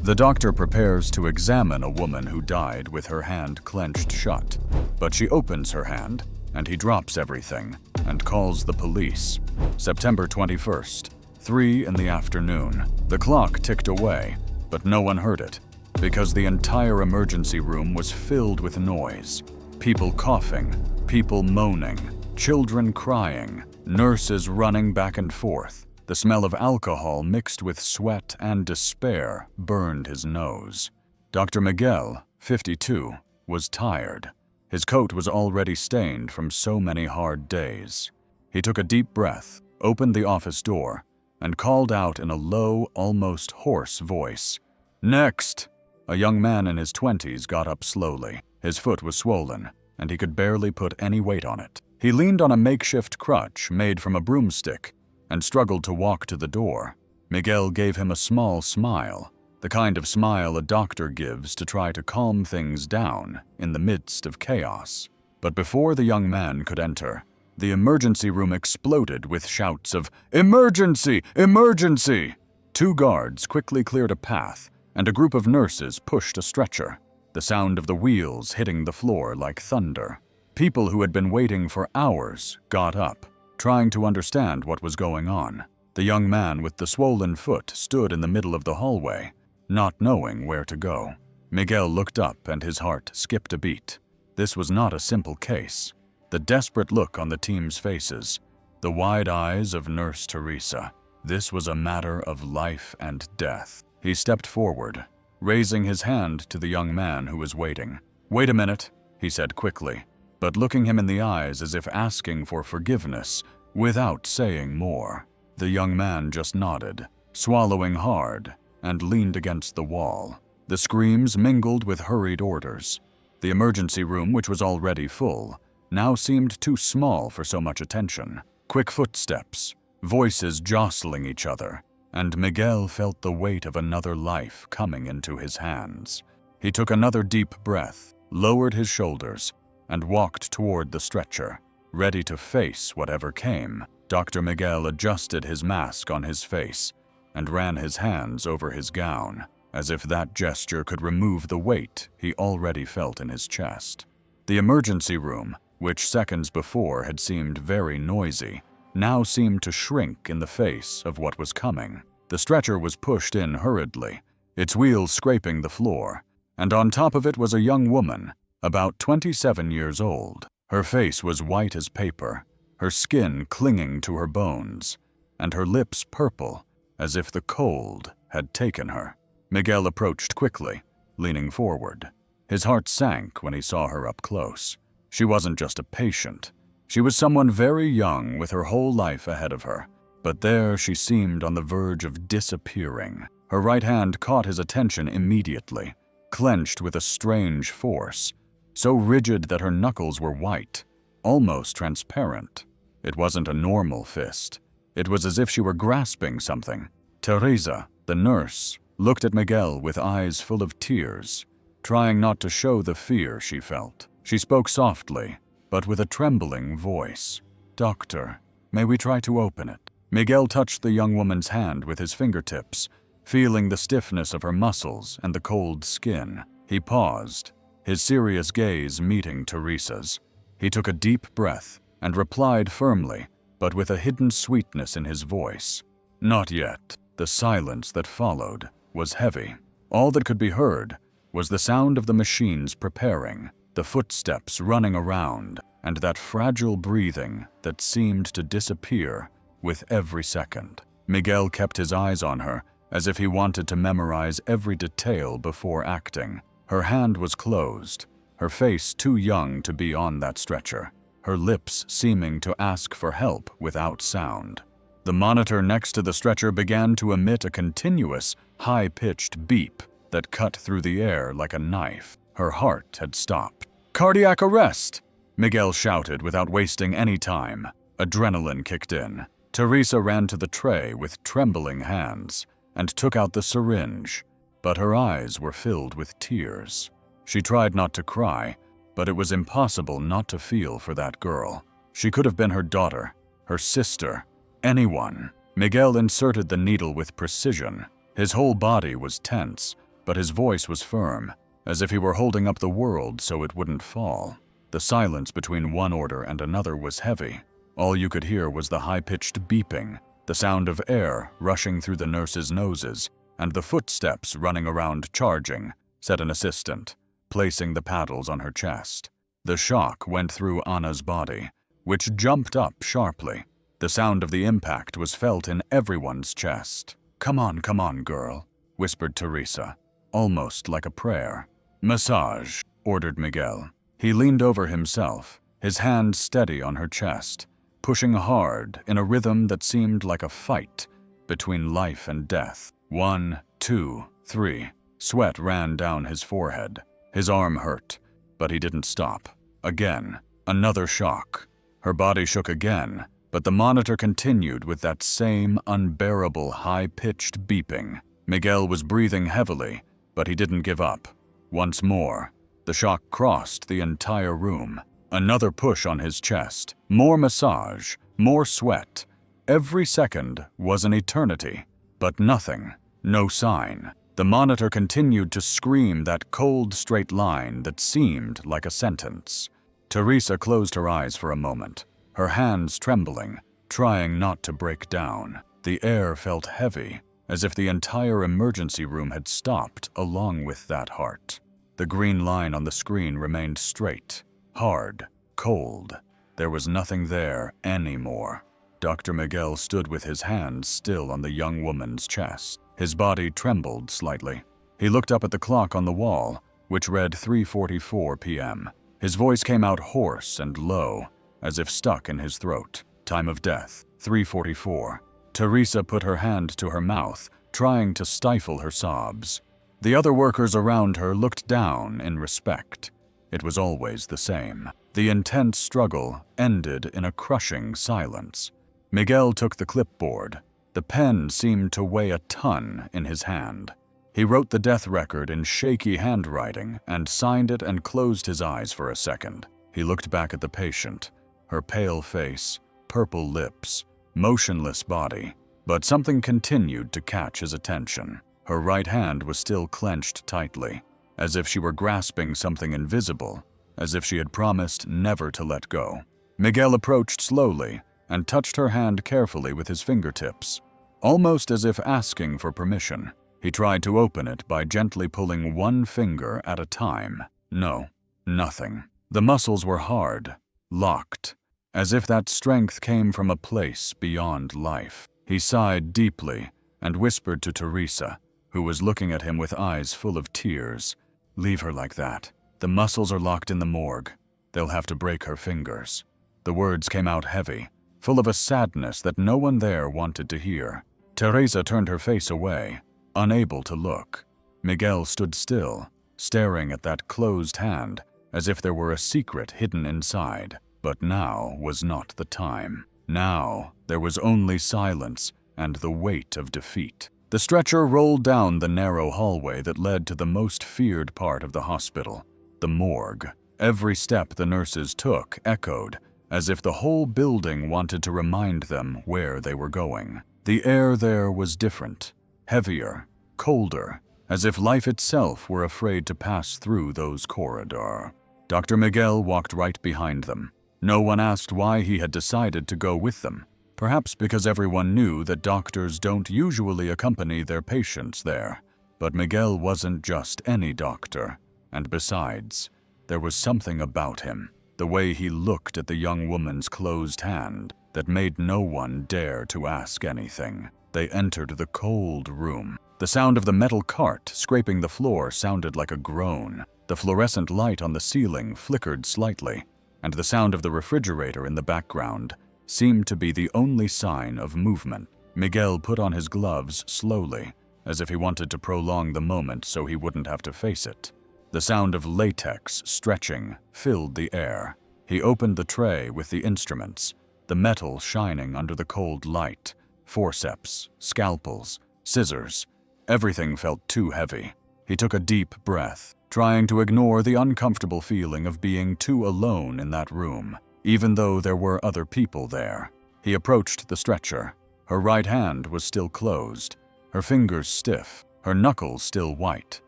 The doctor prepares to examine a woman who died with her hand clenched shut, but she opens her hand, and he drops everything and calls the police. September 21st, 3 in the afternoon. The clock ticked away, but no one heard it, because the entire emergency room was filled with noise. People coughing, people moaning, children crying, nurses running back and forth. The smell of alcohol mixed with sweat and despair burned his nose. Dr. Miguel, 52, was tired. His coat was already stained from so many hard days. He took a deep breath, opened the office door, and called out in a low, almost hoarse voice, "Next!" A young man in his 20s got up slowly. His foot was swollen, and he could barely put any weight on it. He leaned on a makeshift crutch made from a broomstick and struggled to walk to the door. Miguel gave him a small smile, the kind of smile a doctor gives to try to calm things down in the midst of chaos. But before the young man could enter, the emergency room exploded with shouts of, "Emergency! Emergency!" 2 guards quickly cleared a path, and a group of nurses pushed a stretcher, the sound of the wheels hitting the floor like thunder. People who had been waiting for hours got up, trying to understand what was going on. The young man with the swollen foot stood in the middle of the hallway, not knowing where to go. Miguel looked up and his heart skipped a beat. This was not a simple case. The desperate look on the team's faces, the wide eyes of Nurse Teresa. This was a matter of life and death. He stepped forward, raising his hand to the young man who was waiting. "Wait a minute," he said quickly, but looking him in the eyes as if asking for forgiveness without saying more. The young man just nodded, swallowing hard, and leaned against the wall. The screams mingled with hurried orders. The emergency room, which was already full, now seemed too small for so much attention. Quick footsteps, voices jostling each other, and Miguel felt the weight of another life coming into his hands. He took another deep breath, lowered his shoulders, and walked toward the stretcher, ready to face whatever came. Dr. Miguel adjusted his mask on his face and ran his hands over his gown, as if that gesture could remove the weight he already felt in his chest. The emergency room, which seconds before had seemed very noisy, now seemed to shrink in the face of what was coming. The stretcher was pushed in hurriedly, its wheels scraping the floor, and on top of it was a young woman, about 27 years old. Her face was white as paper, her skin clinging to her bones, and her lips purple, as if the cold had taken her. Miguel approached quickly, leaning forward. His heart sank when he saw her up close. She wasn't just a patient. She was someone very young with her whole life ahead of her, but there she seemed on the verge of disappearing. Her right hand caught his attention immediately, clenched with a strange force, so rigid that her knuckles were white, almost transparent. It wasn't a normal fist. It was as if she were grasping something. Teresa, the nurse, looked at Miguel with eyes full of tears, trying not to show the fear she felt. She spoke softly, but with a trembling voice. "Doctor, may we try to open it?" Miguel touched the young woman's hand with his fingertips, feeling the stiffness of her muscles and the cold skin. He paused, his serious gaze meeting Teresa's. He took a deep breath and replied firmly, but with a hidden sweetness in his voice. "Not yet." The silence that followed was heavy. All that could be heard was the sound of the machines preparing, the footsteps running around, and that fragile breathing that seemed to disappear with every second. Miguel kept his eyes on her, as if he wanted to memorize every detail before acting. Her hand was closed, her face too young to be on that stretcher, her lips seeming to ask for help without sound. The monitor next to the stretcher began to emit a continuous, high-pitched beep that cut through the air like a knife. Her heart had stopped. "Cardiac arrest!" Miguel shouted without wasting any time. Adrenaline kicked in. Teresa ran to the tray with trembling hands and took out the syringe, but her eyes were filled with tears. She tried not to cry, but it was impossible not to feel for that girl. She could have been her daughter, her sister, anyone. Miguel inserted the needle with precision. His whole body was tense, but his voice was firm, as if he were holding up the world so it wouldn't fall. The silence between one order and another was heavy. All you could hear was the high-pitched beeping, the sound of air rushing through the nurses' noses, and the footsteps running around charging, said an assistant, placing the paddles on her chest. The shock went through Anna's body, which jumped up sharply. The sound of the impact was felt in everyone's chest. Come on, girl," whispered Teresa, almost like a prayer. "Massage," ordered Miguel. He leaned over himself, his hand steady on her chest, pushing hard in a rhythm that seemed like a fight between life and death. 1, 2, 3. Sweat ran down his forehead. His arm hurt, but he didn't stop. Again, another shock. Her body shook again, but the monitor continued with that same unbearable high-pitched beeping. Miguel was breathing heavily, but he didn't give up. Once more, the shock crossed the entire room. Another push on his chest, more massage, more sweat. Every second was an eternity, but nothing, no sign. The monitor continued to scream that cold straight line that seemed like a sentence. Teresa closed her eyes for a moment, her hands trembling, trying not to break down. The air felt heavy, as if the entire emergency room had stopped along with that heart. The green line on the screen remained straight, hard, cold. There was nothing there anymore. Dr. Miguel stood with his hands still on the young woman's chest. His body trembled slightly. He looked up at the clock on the wall, which read 3:44 p.m. His voice came out hoarse and low, as if stuck in his throat. Time of death, 3:44. Teresa put her hand to her mouth, trying to stifle her sobs. The other workers around her looked down in respect. It was always the same. The intense struggle ended in a crushing silence. Miguel took the clipboard. The pen seemed to weigh a ton in his hand. He wrote the death record in shaky handwriting and signed it and closed his eyes for a second. He looked back at the patient, her pale face, purple lips, motionless body, but something continued to catch his attention. Her right hand was still clenched tightly, as if she were grasping something invisible, as if she had promised never to let go. Miguel approached slowly and touched her hand carefully with his fingertips, almost as if asking for permission. He tried to open it by gently pulling one finger at a time. No, nothing. The muscles were hard, locked, as if that strength came from a place beyond life. He sighed deeply and whispered to Teresa, who was looking at him with eyes full of tears, "Leave her like that. The muscles are locked in the morgue. They'll have to break her fingers." The words came out heavy, full of a sadness that no one there wanted to hear. Teresa turned her face away, unable to look. Miguel stood still, staring at that closed hand, as if there were a secret hidden inside. But now was not the time. Now there was only silence and the weight of defeat. The stretcher rolled down the narrow hallway that led to the most feared part of the hospital, the morgue. Every step the nurses took echoed, as if the whole building wanted to remind them where they were going. The air there was different, heavier, colder, as if life itself were afraid to pass through those corridors. Dr. Miguel walked right behind them. No one asked why he had decided to go with them. Perhaps because everyone knew that doctors don't usually accompany their patients there. But Miguel wasn't just any doctor. And besides, there was something about him, the way he looked at the young woman's closed hand, that made no one dare to ask anything. They entered the cold room. The sound of the metal cart scraping the floor sounded like a groan. The fluorescent light on the ceiling flickered slightly, and the sound of the refrigerator in the background seemed to be the only sign of movement. Miguel put on his gloves slowly, as if he wanted to prolong the moment so he wouldn't have to face it. The sound of latex stretching filled the air. He opened the tray with the instruments, the metal shining under the cold light. Forceps, scalpels, scissors. Everything felt too heavy. He took a deep breath, trying to ignore the uncomfortable feeling of being too alone in that room, even though there were other people there. He approached the stretcher. Her right hand was still closed, her fingers stiff, her knuckles still white.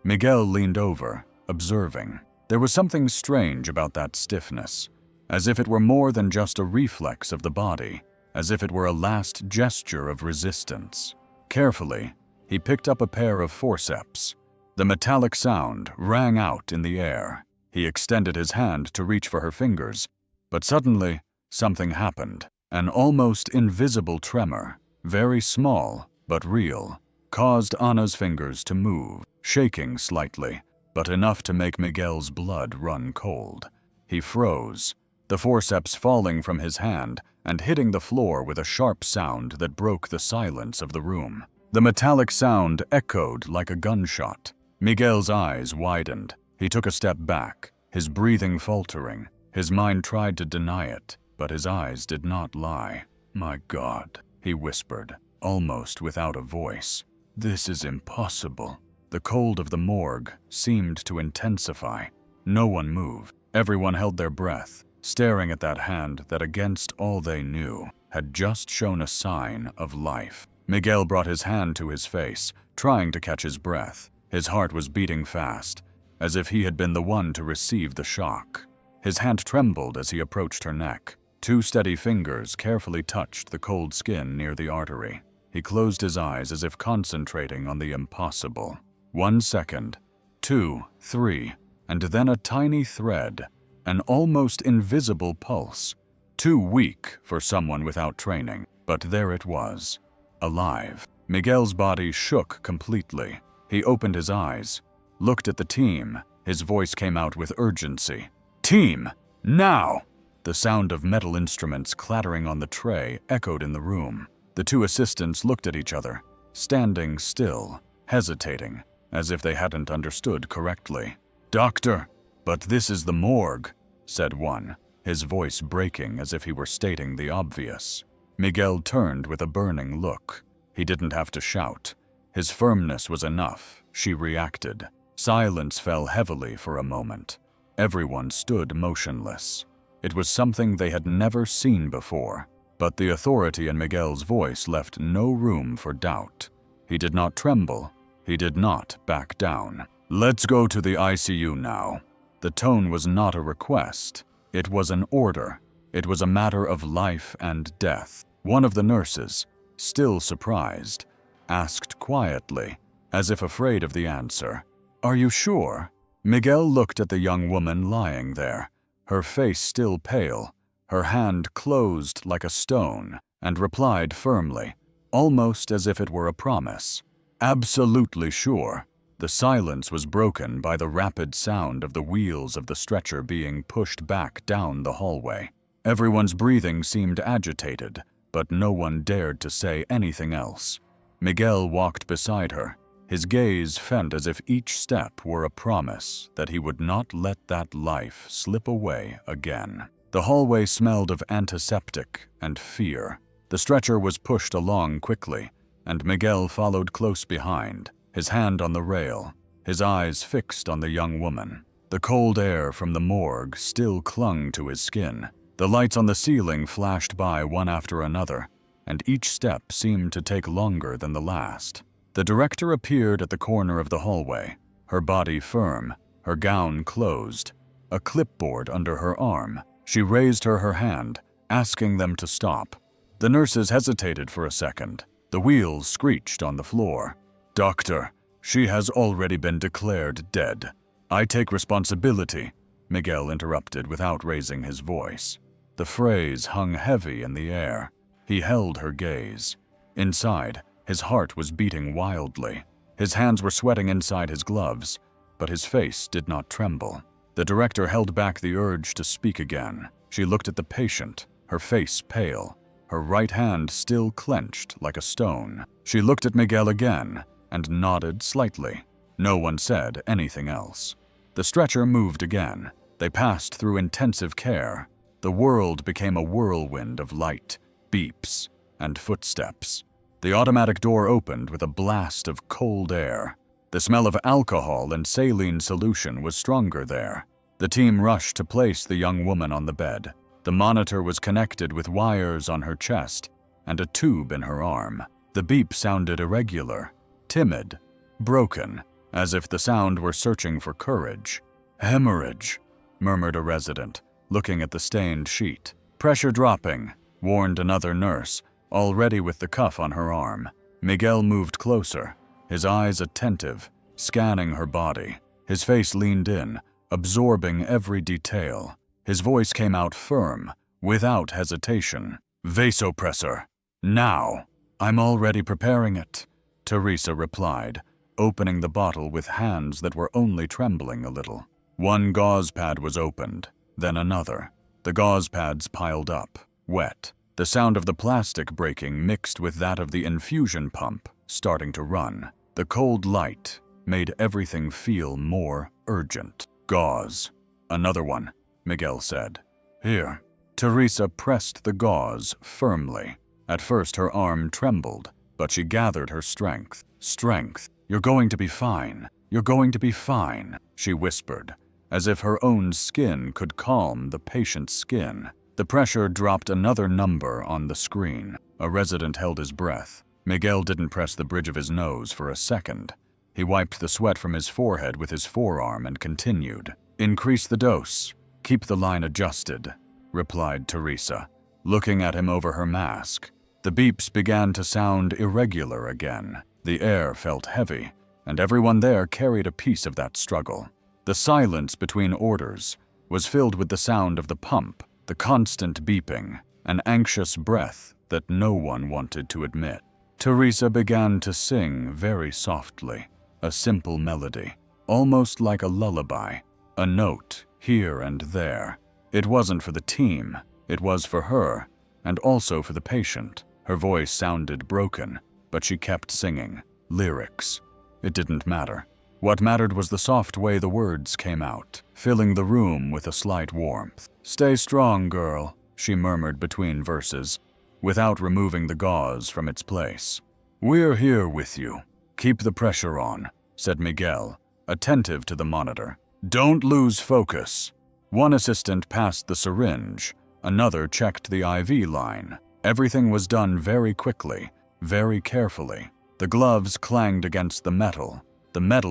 Miguel leaned over, observing. There was something strange about that stiffness, as if it were more than just a reflex of the body, as if it were a last gesture of resistance. Carefully, he picked up a pair of forceps. The metallic sound rang out in the air. He extended his hand to reach for her fingers, but suddenly, something happened. An almost invisible tremor, very small but real, caused Anna's fingers to move, shaking slightly, but enough to make Miguel's blood run cold. He froze, the forceps falling from his hand and hitting the floor with a sharp sound that broke the silence of the room. The metallic sound echoed like a gunshot. Miguel's eyes widened. He took a step back, his breathing faltering. His mind tried to deny it, but his eyes did not lie. "My God," he whispered, almost without a voice. "This is impossible." The cold of the morgue seemed to intensify. No one moved. Everyone held their breath, staring at that hand that, against all they knew, had just shown a sign of life. Miguel brought his hand to his face, trying to catch his breath. His heart was beating fast, as if he had been the one to receive the shock. His hand trembled as he approached her neck. 2 steady fingers carefully touched the cold skin near the artery. He closed his eyes as if concentrating on the impossible. 1 second, 2, 3, and then a tiny thread, an almost invisible pulse. Too weak for someone without training, but there it was, alive. Miguel's body shook completely. He opened his eyes, looked at the team. His voice came out with urgency. "Team, now!" The sound of metal instruments clattering on the tray echoed in the room. The 2 assistants looked at each other, standing still, hesitating, as if they hadn't understood correctly. "Doctor, but this is the morgue," said one, his voice breaking as if he were stating the obvious. Miguel turned with a burning look. He didn't have to shout. His firmness was enough. She reacted. Silence fell heavily for a moment. Everyone stood motionless. It was something they had never seen before, but the authority in Miguel's voice left no room for doubt. He did not tremble. He did not back down. "Let's go to the ICU now." The tone was not a request. It was an order. It was a matter of life and death. One of the nurses, still surprised, asked quietly, as if afraid of the answer, "Are you sure?" Miguel looked at the young woman lying there, her face still pale, her hand closed like a stone, and replied firmly, almost as if it were a promise. "Absolutely sure." The silence was broken by the rapid sound of the wheels of the stretcher being pushed back down the hallway. Everyone's breathing seemed agitated, but no one dared to say anything else. Miguel walked beside her, his gaze bent as if each step were a promise that he would not let that life slip away again. The hallway smelled of antiseptic and fear. The stretcher was pushed along quickly, and Miguel followed close behind, his hand on the rail, his eyes fixed on the young woman. The cold air from the morgue still clung to his skin. The lights on the ceiling flashed by one after another, and each step seemed to take longer than the last. The director appeared at the corner of the hallway, her body firm, her gown closed, a clipboard under her arm. She raised her hand, asking them to stop. The nurses hesitated for a second. The wheels screeched on the floor. "Doctor, she has already been declared dead. I take responsibility," Miguel interrupted without raising his voice. The phrase hung heavy in the air. He held her gaze. Inside, his heart was beating wildly. His hands were sweating inside his gloves, but his face did not tremble. The director held back the urge to speak again. She looked at the patient, her face pale, her right hand still clenched like a stone. She looked at Miguel again and nodded slightly. No one said anything else. The stretcher moved again. They passed through intensive care. The world became a whirlwind of light, beeps, and footsteps. The automatic door opened with a blast of cold air. The smell of alcohol and saline solution was stronger there. The team rushed to place the young woman on the bed. The monitor was connected with wires on her chest and a tube in her arm. The beep sounded irregular, timid, broken, as if the sound were searching for courage. "Hemorrhage," murmured a resident, looking at the stained sheet. "Pressure dropping," warned another nurse, already with the cuff on her arm. Miguel moved closer, his eyes attentive, scanning her body. His face leaned in, absorbing every detail. His voice came out firm, without hesitation. "Vasopressor. Now." "I'm already preparing it," Teresa replied, opening the bottle with hands that were only trembling a little. One gauze pad was opened, then another. The gauze pads piled up, wet. The sound of the plastic breaking mixed with that of the infusion pump starting to run. The cold light made everything feel more urgent. "Gauze. Another one," Miguel said. "Here." Teresa pressed the gauze firmly. At first her arm trembled, but she gathered her strength. "Strength. You're going to be fine. You're going to be fine," she whispered, as if her own skin could calm the patient's skin. The pressure dropped another number on the screen. A resident held his breath. Miguel didn't press the bridge of his nose for a second. He wiped the sweat from his forehead with his forearm and continued. "Increase the dose. Keep the line adjusted," replied Teresa, looking at him over her mask. The beeps began to sound irregular again. The air felt heavy, and everyone there carried a piece of that struggle. The silence between orders was filled with the sound of the pump, the constant beeping, an anxious breath that no one wanted to admit. Teresa began to sing very softly, a simple melody, almost like a lullaby, a note here and there. It wasn't for the team, it was for her, and also for the patient. Her voice sounded broken, but she kept singing. Lyrics. It didn't matter. What mattered was the soft way the words came out, filling the room with a slight warmth. "Stay strong, girl," she murmured between verses, without removing the gauze from its place. "We're here with you. Keep the pressure on," said Miguel, attentive to the monitor. "Don't lose focus." One assistant passed the syringe, another checked the IV line. Everything was done very quickly, very carefully. The gloves clanged against the metal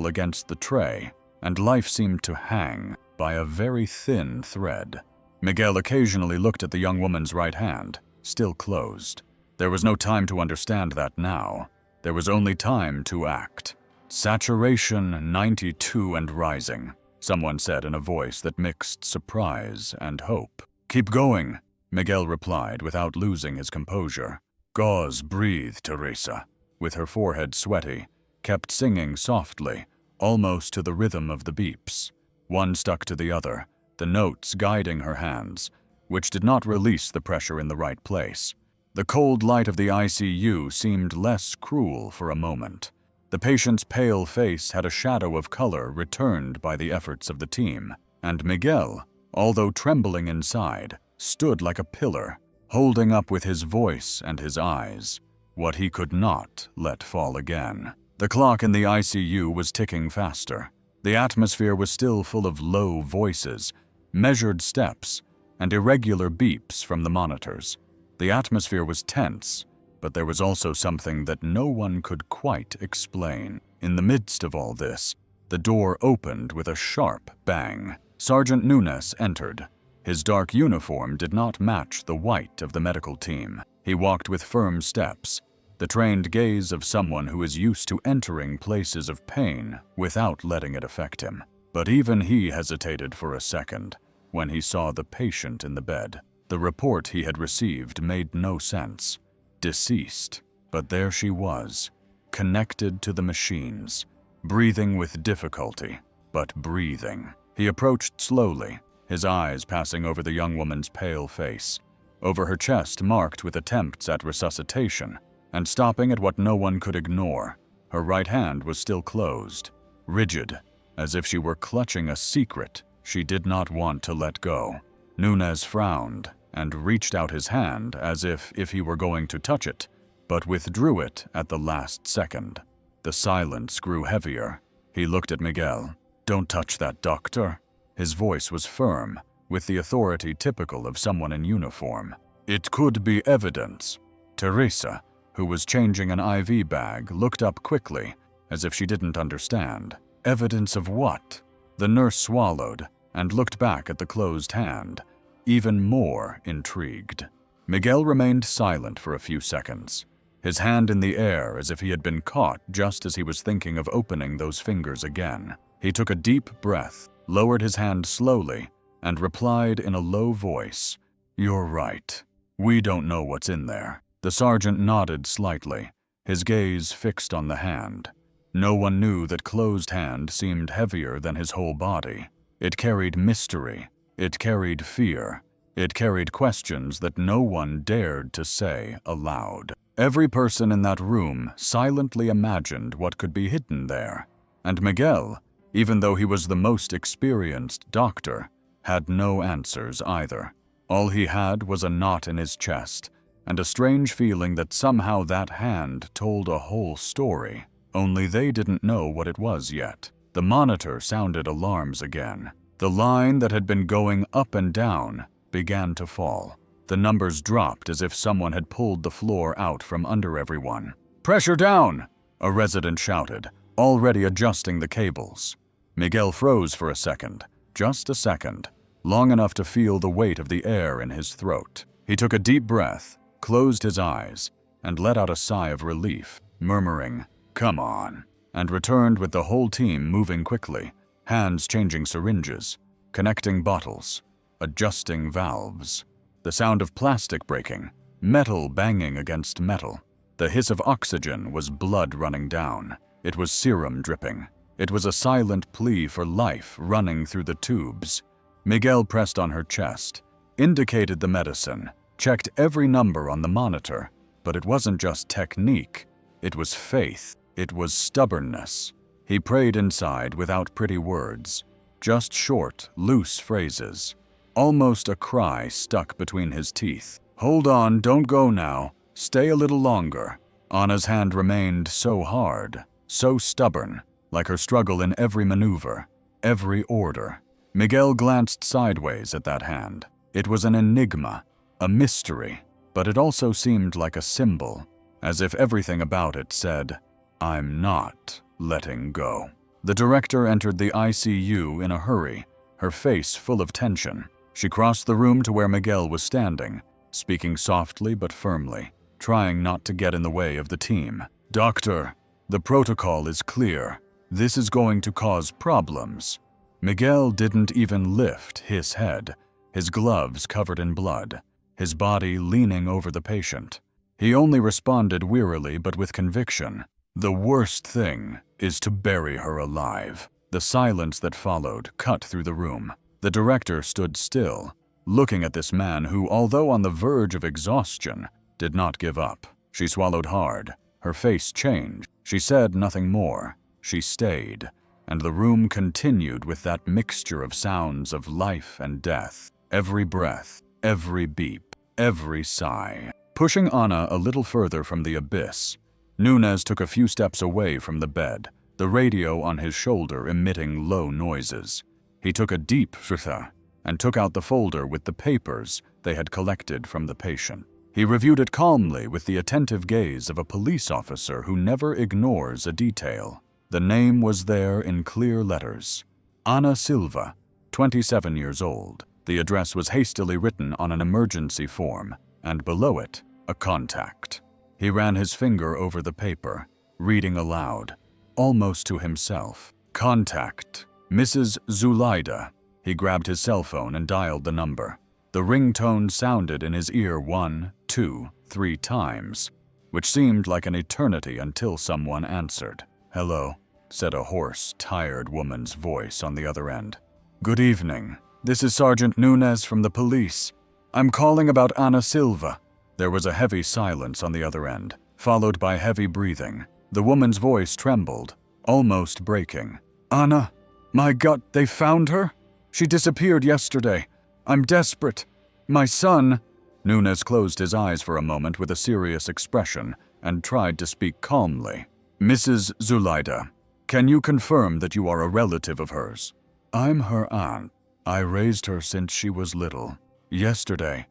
against the tray, and life seemed to hang by a very thin thread. Miguel occasionally looked at the young woman's right hand, still closed. There was no time to understand that now. There was only time to act. "Saturation 92 and rising," someone said in a voice that mixed surprise and hope. "Keep going," Miguel replied without losing his composure. "Gauze, breathe," Teresa, with her forehead sweaty, kept singing softly, almost to the rhythm of the beeps. One stuck to the other, the notes guiding her hands, which did not release the pressure in the right place. The cold light of the ICU seemed less cruel for a moment. The patient's pale face had a shadow of color returned by the efforts of the team, and Miguel, although trembling inside, stood like a pillar, holding up with his voice and his eyes what he could not let fall again. The clock in the ICU was ticking faster. The atmosphere was still full of low voices, measured steps, and irregular beeps from the monitors. The atmosphere was tense, but there was also something that no one could quite explain. In the midst of all this, the door opened with a sharp bang. Sergeant Nunes entered. His dark uniform did not match the white of the medical team. He walked with firm steps, the trained gaze of someone who is used to entering places of pain without letting it affect him. But even he hesitated for a second when he saw the patient in the bed. The report he had received made no sense. Deceased. But there she was, connected to the machines, breathing with difficulty, but breathing. He approached slowly, his eyes passing over the young woman's pale face, over her chest marked with attempts at resuscitation, and stopping at what no one could ignore. Her right hand was still closed, rigid, as if she were clutching a secret she did not want to let go. Nunes frowned and reached out his hand as if he were going to touch it, but withdrew it at the last second. The silence grew heavier. He looked at Miguel. "Don't touch that, doctor." His voice was firm, with the authority typical of someone in uniform. "It could be evidence." Teresa, who was changing an IV bag, looked up quickly, as if she didn't understand. Evidence of what? The nurse swallowed and looked back at the closed hand, even more intrigued. Miguel remained silent for a few seconds, his hand in the air as if he had been caught just as he was thinking of opening those fingers again. He took a deep breath, lowered his hand slowly, and replied in a low voice, "You're right. We don't know what's in there." The sergeant nodded slightly, his gaze fixed on the hand. No one knew that closed hand seemed heavier than his whole body. It carried mystery. It carried fear. It carried questions that no one dared to say aloud. Every person in that room silently imagined what could be hidden there. And Miguel, even though he was the most experienced doctor, had no answers either. All he had was a knot in his chest and a strange feeling that somehow that hand told a whole story. Only they didn't know what it was yet. The monitor sounded alarms again. The line that had been going up and down began to fall. The numbers dropped as if someone had pulled the floor out from under everyone. "Pressure down!" a resident shouted, already adjusting the cables. Miguel froze for a second, just a second, long enough to feel the weight of the air in his throat. He took a deep breath, closed his eyes, and let out a sigh of relief, murmuring, "Come on," and returned with the whole team moving quickly, hands changing syringes, connecting bottles, adjusting valves. The sound of plastic breaking, metal banging against metal. The hiss of oxygen was blood running down. It was serum dripping. It was a silent plea for life running through the tubes. Miguel pressed on her chest, indicated the medicine, checked every number on the monitor, but it wasn't just technique. It was faith. It was stubbornness. He prayed inside without pretty words, just short, loose phrases. Almost a cry stuck between his teeth. "Hold on, don't go now. Stay a little longer." Anna's hand remained so hard, so stubborn, like her struggle in every maneuver, every order. Miguel glanced sideways at that hand. It was an enigma, a mystery, but it also seemed like a symbol, as if everything about it said, "I'm not letting go." The director entered the ICU in a hurry, her face full of tension. She crossed the room to where Miguel was standing, speaking softly but firmly, trying not to get in the way of the team. "Doctor, the protocol is clear. This is going to cause problems." Miguel didn't even lift his head, his gloves covered in blood, his body leaning over the patient. He only responded wearily but with conviction. "The worst thing is to bury her alive." The silence that followed cut through the room. The director stood still, looking at this man who, although on the verge of exhaustion, did not give up. She swallowed hard. Her face changed. She said nothing more. She stayed, and the room continued with that mixture of sounds of life and death. Every breath, every beep, every sigh. Pushing Anna a little further from the abyss, Nunez took a few steps away from the bed, the radio on his shoulder emitting low noises. He took a deep breath and took out the folder with the papers they had collected from the patient. He reviewed it calmly with the attentive gaze of a police officer who never ignores a detail. The name was there in clear letters. Ana Silva, 27 years old. The address was hastily written on an emergency form, and below it, a contact. He ran his finger over the paper, reading aloud, almost to himself. "Contact, Mrs. Zulaida." He grabbed his cell phone and dialed the number. The ringtone sounded in his ear 1, 2, 3 times, which seemed like an eternity until someone answered. "Hello," said a hoarse, tired woman's voice on the other end. "Good evening. This is Sergeant Nunez from the police. I'm calling about Ana Silva." There was a heavy silence on the other end, followed by heavy breathing. The woman's voice trembled, almost breaking. "Ana, my God, they found her? She disappeared yesterday. I'm desperate. My son—" Nunez closed his eyes for a moment with a serious expression and tried to speak calmly. "Mrs. Zulaida, can you confirm that you are a relative of hers?" "I'm her aunt. I raised her since she was little. Yesterday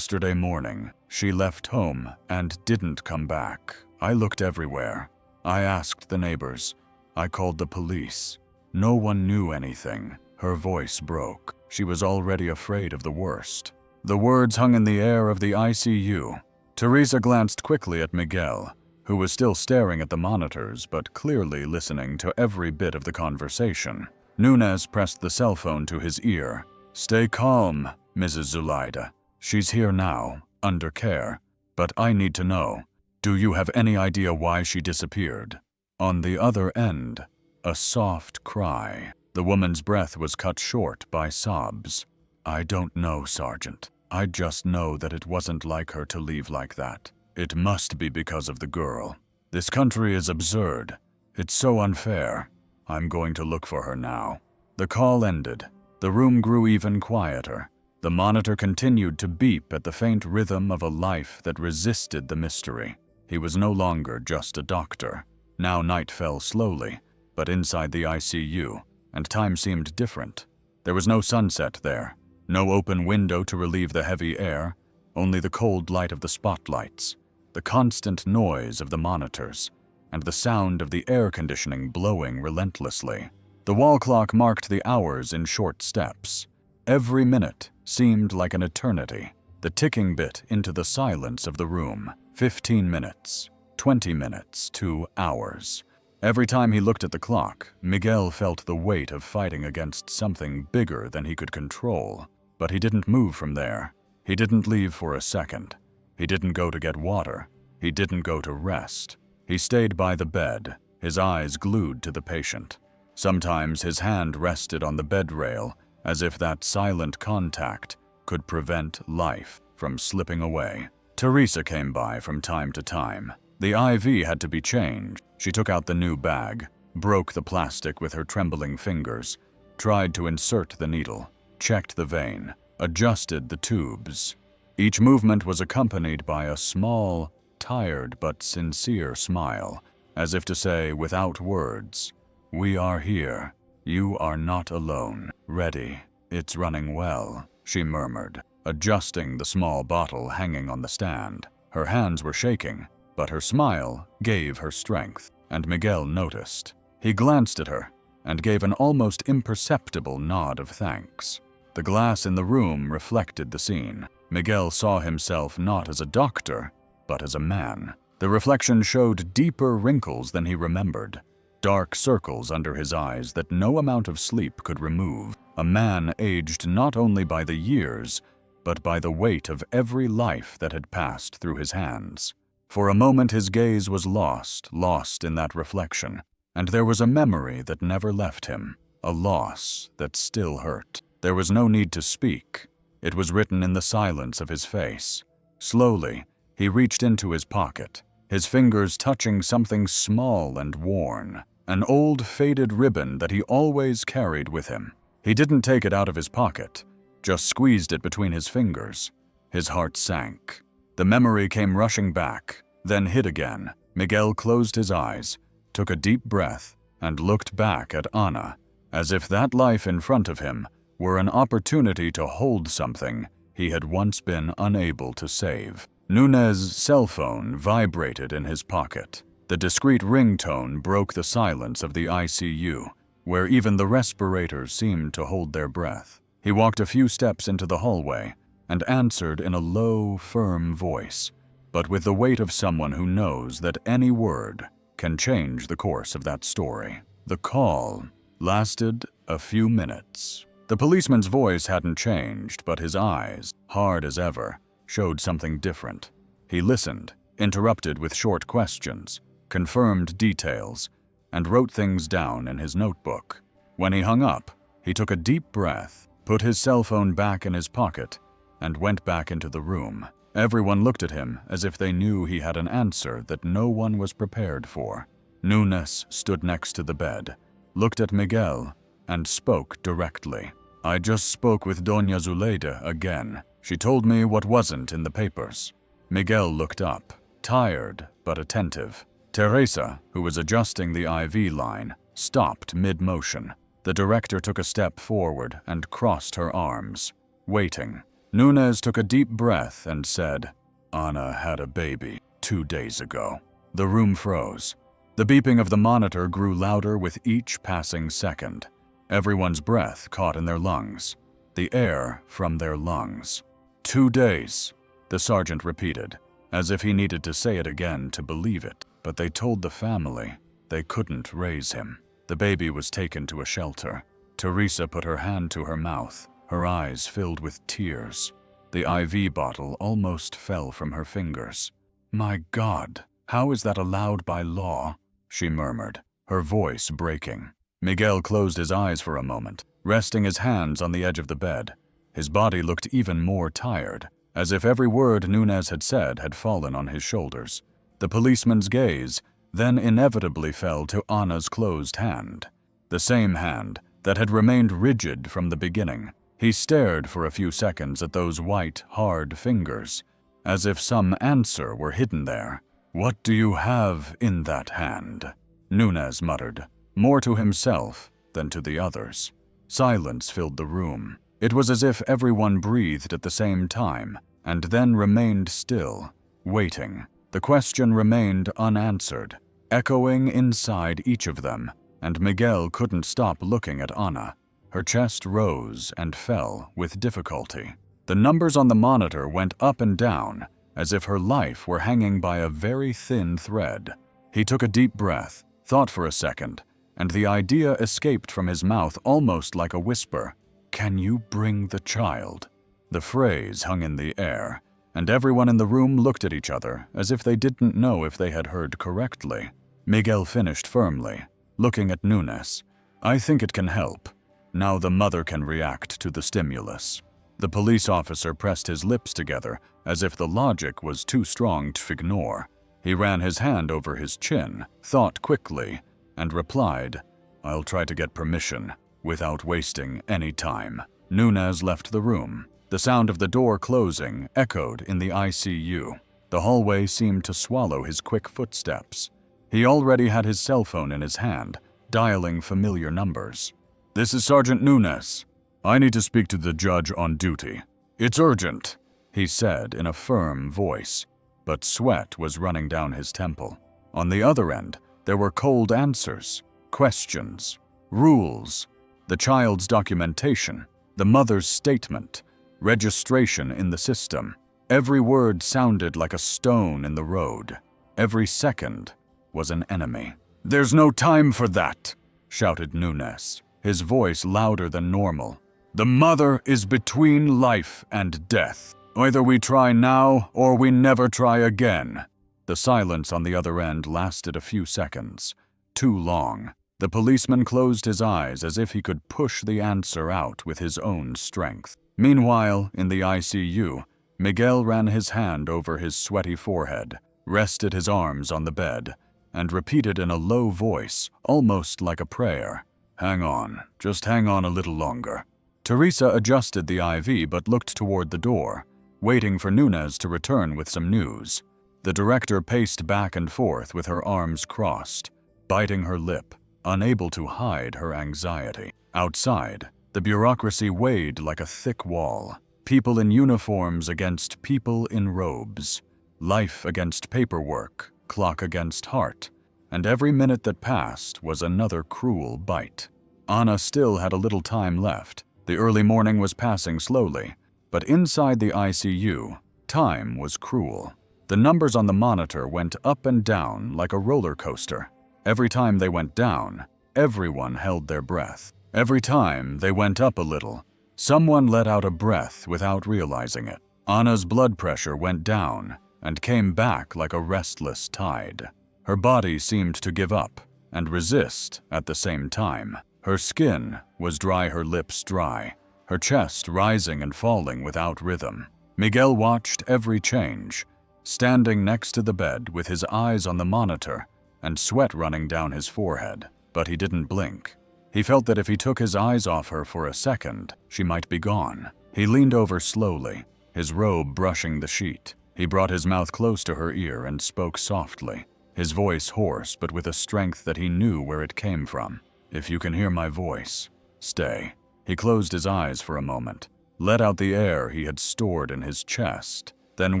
morning, she left home and didn't come back. I looked everywhere. I asked the neighbors. I called the police. No one knew anything. Her voice broke. She was already afraid of the worst. The words hung in the air of the ICU. Teresa glanced quickly at Miguel, who was still staring at the monitors but clearly listening to every bit of the conversation. Nunez pressed the cell phone to his ear. "Stay calm, Mrs. Zulaida. She's here now, under care. But I need to know, do you have any idea why she disappeared?" On the other end, a soft cry. The woman's breath was cut short by sobs. "I don't know, Sergeant. I just know that it wasn't like her to leave like that. It must be because of the girl. This country is absurd. It's so unfair. I'm going to look for her now." The call ended. The room grew even quieter. The monitor continued to beep at the faint rhythm of a life that resisted the mystery. He was no longer just a doctor. Now night fell slowly, but inside the ICU, and time seemed different. There was no sunset there, no open window to relieve the heavy air, only the cold light of the spotlights, the constant noise of the monitors, and the sound of the air conditioning blowing relentlessly. The wall clock marked the hours in short steps. Every minute seemed like an eternity. The ticking bit into the silence of the room. 15 minutes, 20 minutes, 2 hours. Every time he looked at the clock, Miguel felt the weight of fighting against something bigger than he could control. But he didn't move from there. He didn't leave for a second. He didn't go to get water. He didn't go to rest. He stayed by the bed, his eyes glued to the patient. Sometimes his hand rested on the bed rail, as if that silent contact could prevent life from slipping away. Teresa came by from time to time. The IV had to be changed. She took out the new bag, broke the plastic with her trembling fingers, tried to insert the needle, checked the vein, adjusted the tubes. Each movement was accompanied by a small, tired but sincere smile, as if to say, without words, "We are here. You are not alone. Ready. It's running well," she murmured, adjusting the small bottle hanging on the stand. Her hands were shaking, but her smile gave her strength, and Miguel noticed. He glanced at her and gave an almost imperceptible nod of thanks. The glass in the room reflected the scene. Miguel saw himself not as a doctor, but as a man. The reflection showed deeper wrinkles than he remembered, dark circles under his eyes that no amount of sleep could remove. A man aged not only by the years, but by the weight of every life that had passed through his hands. For a moment his gaze was lost in that reflection, and there was a memory that never left him, a loss that still hurt. There was no need to speak. It was written in the silence of his face. Slowly, he reached into his pocket, his fingers touching something small and worn, an old faded ribbon that he always carried with him. He didn't take it out of his pocket, just squeezed it between his fingers. His heart sank. The memory came rushing back, then hid again. Miguel closed his eyes, took a deep breath, and looked back at Ana, as if that life in front of him were an opportunity to hold something he had once been unable to save. Nunez's cell phone vibrated in his pocket. The discreet ringtone broke the silence of the ICU, where even the respirators seemed to hold their breath. He walked a few steps into the hallway and answered in a low, firm voice, but with the weight of someone who knows that any word can change the course of that story. The call lasted a few minutes. The policeman's voice hadn't changed, but his eyes, hard as ever, showed something different. He listened, interrupted with short questions, confirmed details, and wrote things down in his notebook. When he hung up, he took a deep breath, put his cell phone back in his pocket, and went back into the room. Everyone looked at him as if they knew he had an answer that no one was prepared for. Nunez stood next to the bed, looked at Miguel, and spoke directly. "I just spoke with Doña Zuleida again. She told me what wasn't in the papers." Miguel looked up, tired but attentive. Teresa, who was adjusting the IV line, stopped mid-motion. The director took a step forward and crossed her arms, waiting. Nunez took a deep breath and said, "Ana had a baby 2 days ago." The room froze. The beeping of the monitor grew louder with each passing second. Everyone's breath caught in their lungs. The air from their lungs. 2 days, the sergeant repeated, as if he needed to say it again to believe it. But they told the family they couldn't raise him. The baby was taken to a shelter. Teresa put her hand to her mouth, her eyes filled with tears. The IV bottle almost fell from her fingers. "My God, how is that allowed by law?" she murmured, her voice breaking. Miguel closed his eyes for a moment, resting his hands on the edge of the bed. His body looked even more tired, as if every word Nunez had said had fallen on his shoulders. The policeman's gaze then inevitably fell to Anna's closed hand, the same hand that had remained rigid from the beginning. He stared for a few seconds at those white, hard fingers, as if some answer were hidden there. "What do you have in that hand?" Nunez muttered, more to himself than to the others. Silence filled the room. It was as if everyone breathed at the same time, and then remained still, waiting. The question remained unanswered, echoing inside each of them, and Miguel couldn't stop looking at Anna. Her chest rose and fell with difficulty. The numbers on the monitor went up and down, as if her life were hanging by a very thin thread. He took a deep breath, thought for a second, and the idea escaped from his mouth almost like a whisper. "Can you bring the child?" The phrase hung in the air, and everyone in the room looked at each other as if they didn't know if they had heard correctly. Miguel finished firmly, looking at Nunez. "I think it can help. Now the mother can react to the stimulus." The police officer pressed his lips together as if the logic was too strong to ignore. He ran his hand over his chin, thought quickly, and replied, "I'll try to get permission without wasting any time." Nunez left the room. The sound of the door closing echoed in the ICU. The hallway seemed to swallow his quick footsteps. He already had his cell phone in his hand, dialing familiar numbers. "This is Sergeant Nunez. I need to speak to the judge on duty. It's urgent," he said in a firm voice, but sweat was running down his temple. On the other end, there were cold answers, questions, rules, the child's documentation, the mother's statement, registration in the system. Every word sounded like a stone in the road. Every second was an enemy. "There's no time for that," shouted Nunez, his voice louder than normal. "The mother is between life and death. Either we try now or we never try again." The silence on the other end lasted a few seconds. Too long. The policeman closed his eyes as if he could push the answer out with his own strength. Meanwhile, in the ICU, Miguel ran his hand over his sweaty forehead, rested his arms on the bed, and repeated in a low voice, almost like a prayer, "Hang on, just hang on a little longer." Teresa adjusted the IV but looked toward the door, waiting for Nunez to return with some news. The director paced back and forth with her arms crossed, biting her lip, unable to hide her anxiety. Outside, the bureaucracy weighed like a thick wall. People in uniforms against people in robes. Life against paperwork, clock against heart. And every minute that passed was another cruel bite. Anna still had a little time left. The early morning was passing slowly, but inside the ICU, time was cruel. The numbers on the monitor went up and down like a roller coaster. Every time they went down, everyone held their breath. Every time they went up a little, someone let out a breath without realizing it. Anna's blood pressure went down and came back like a restless tide. Her body seemed to give up and resist at the same time. Her skin was dry, her lips dry, her chest rising and falling without rhythm. Miguel watched every change, standing next to the bed with his eyes on the monitor and sweat running down his forehead, but he didn't blink. He felt that if he took his eyes off her for a second, she might be gone. He leaned over slowly, his robe brushing the sheet. He brought his mouth close to her ear and spoke softly, his voice hoarse but with a strength that he knew where it came from. "If you can hear my voice, stay." He closed his eyes for a moment, let out the air he had stored in his chest, then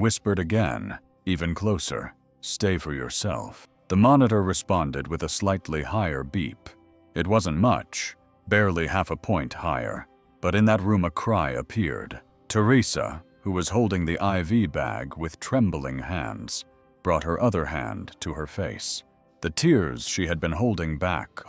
whispered again, even closer, "Stay for yourself." The monitor responded with a slightly higher beep. It wasn't much, barely half a point higher, but in that room a cry appeared. Teresa, who was holding the IV bag with trembling hands, brought her other hand to her face. The tears she had been holding back,